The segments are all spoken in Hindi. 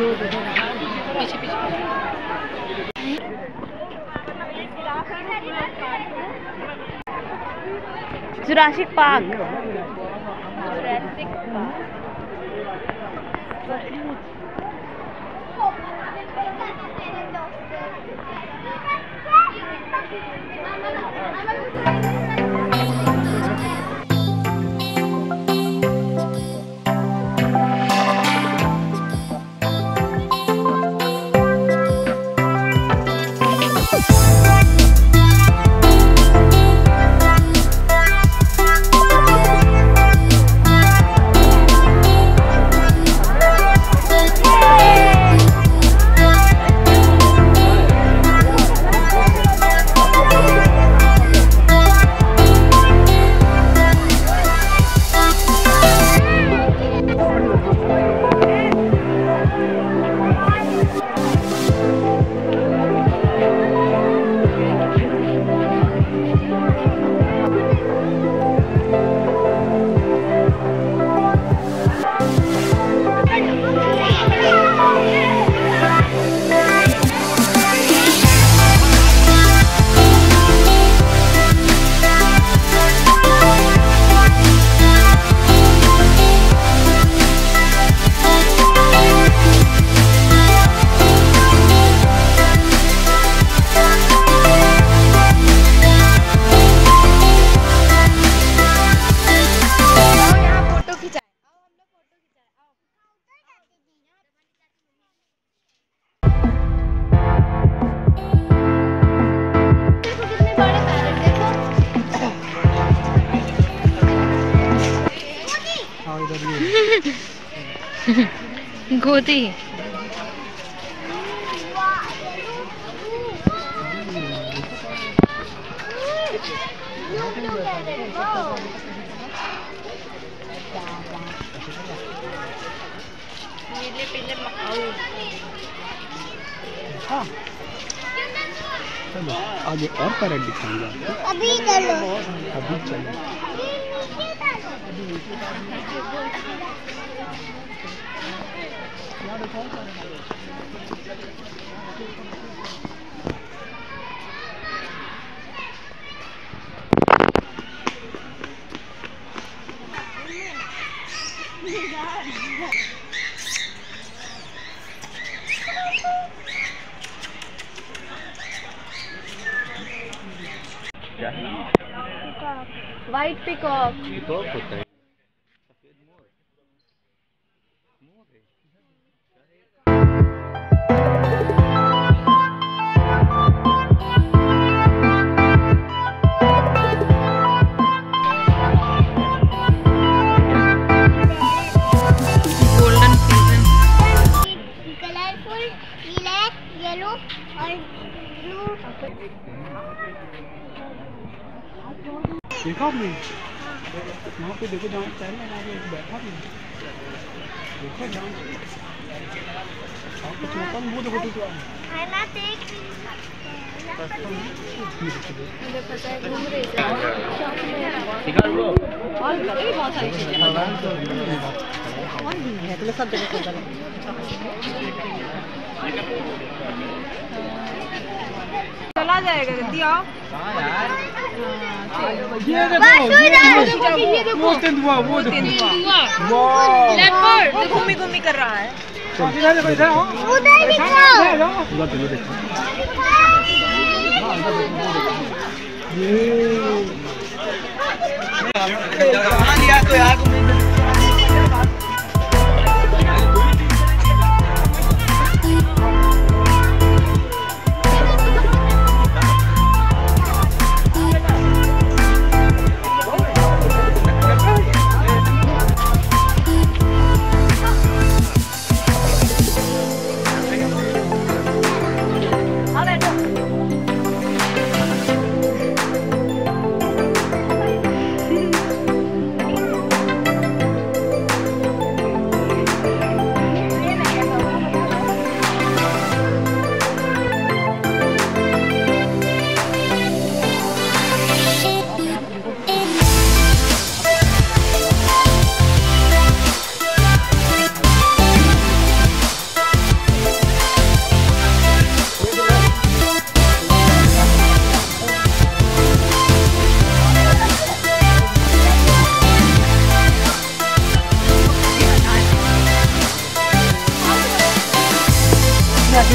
पीछे पीछे जुरासिक पार्क। गोदी चलो आगे और पैरेट दिखाऊंगा। अभी चलो, अभी चलो। व्हाइट पिकॉक होता है। Golden pigeon colourful black yellow और ब्लू। देखा आपने वहाँ पे देखो जहाँ चैन बैठा भी देखो जहाँ आपको छोटा वो देखो तो और भी बहुत सारी चीजें और भी है तो सब जगह चला जाएगा जल्दी आओ। ये देखो वो तेंदुआ वो देखो लेपर्ड तो घूमी घूमी कर रहा है। उधर दिखाओ। लिया तो यार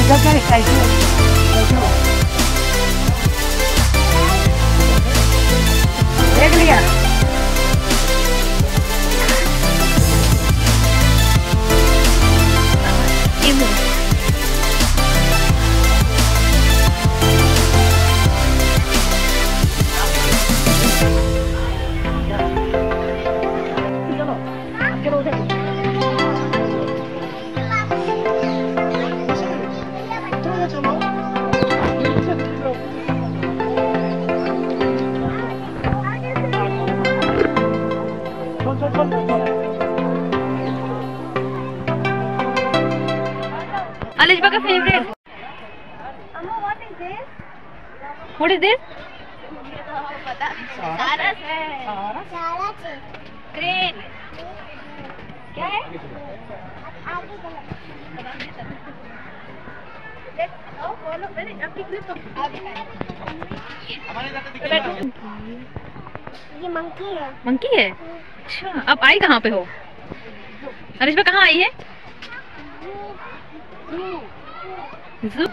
इधर का स्टैचू देख लिया। Alishba ka favorite. What is this? सारस है। Crane. क्या है? ये मंकी है। मंकी है? अच्छा, अब आई कहाँ पे हो? अलिशबा कहाँ आई है? ज़ू।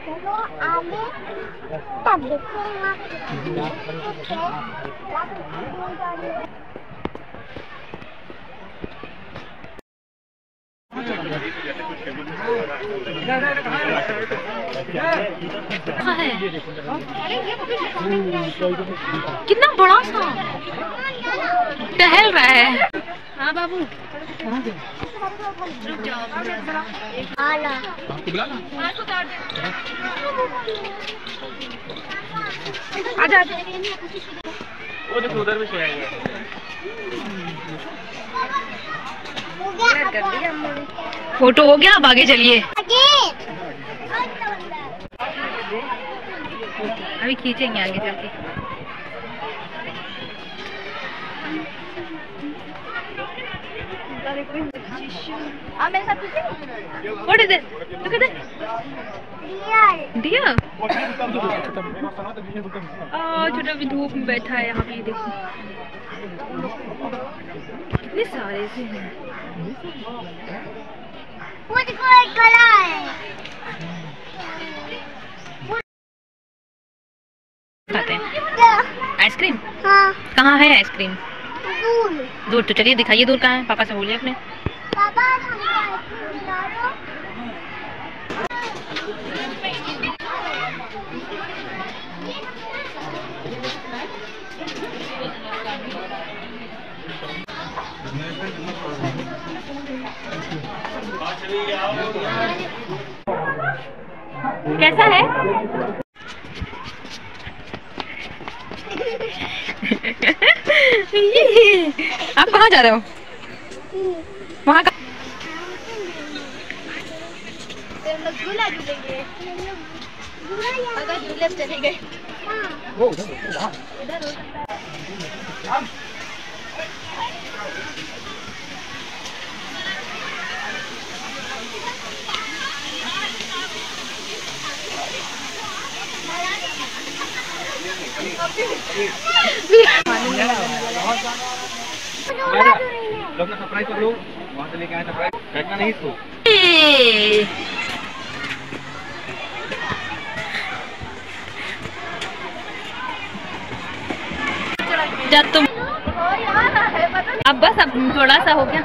चलो आगे तब देखूंगा। कहाँ है? कितना बड़ा सा टहल रहा है। हाँ बाबू, रुक जाओ। आजा। वो देखो उधर भी सोया हुआ है। फोटो हो गया, अब आगे चलिए। अभी खींचेंगे आगे चल के। What is it? Look at that. Deer. छोटा भी धूप में बैठा है यहाँ पे, ये देखो कितने सारे से हैं। वो देखो एक गला है। खाते हैं आइसक्रीम। हाँ। कहाँ है आइसक्रीम? दूर। दूर तो चलिए दिखाइए, दूर कहाँ है? पापा से बोलिए अपने। पापा हमको आइसक्रीम दिला दो। कैसा है? आप कहाँ जा रहे हो? वहाँ का झूला झूलेंगे। अगर झूले चले गए। सरप्राइज कर लो, वहाँ से लेके आए सरप्राइज। फेंकना नहीं इसको। जा तुम। अब बस, अब थोड़ा सा हो गया।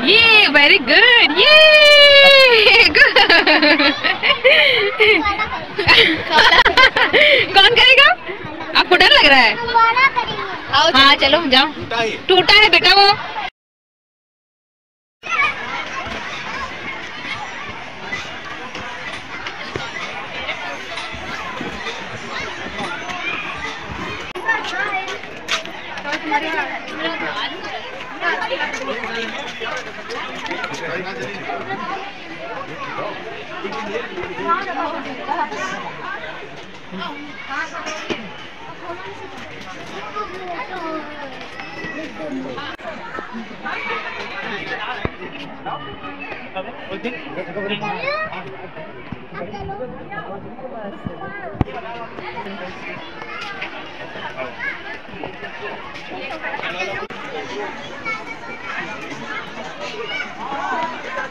ये वेरी गुड, ये गुड। कौन करेगा? आपको डर लग रहा है? हाँ चलो जाओ। टूटा है बेटा वो।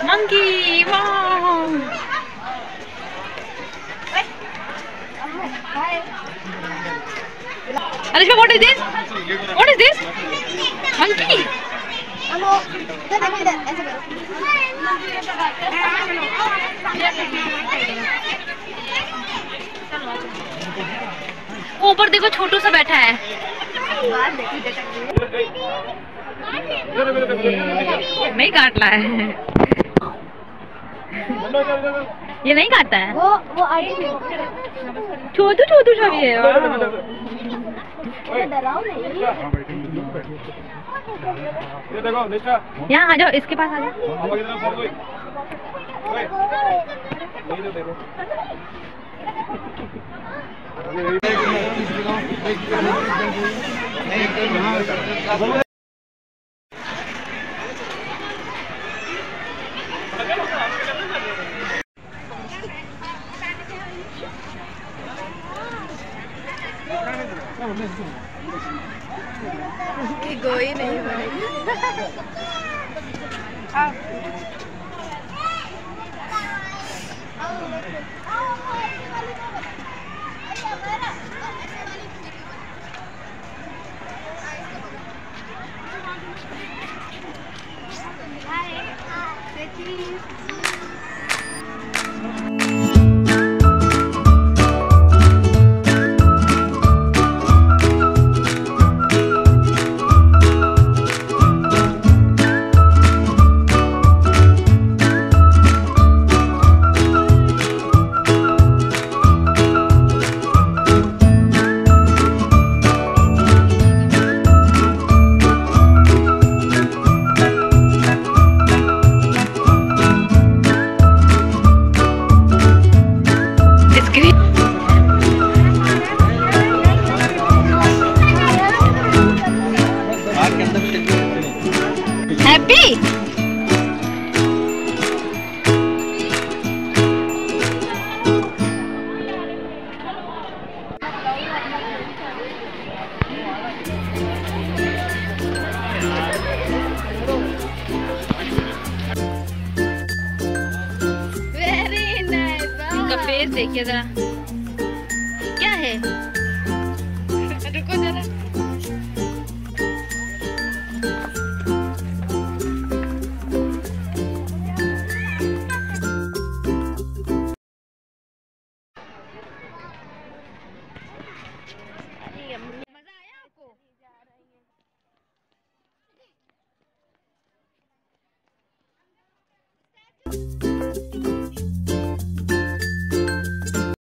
मंकी, वाह! Alishka, what is this? What is this? Monkey? ऊपर देखो छोटू सा बैठा है। नहीं काट रहा है। ये नहीं खाता है। वो छोटू छोटू सा भी है। यहाँ आ जाओ, इसके पास आ जाओ। गोई नहीं बनेगी। फेस देखिए जरा।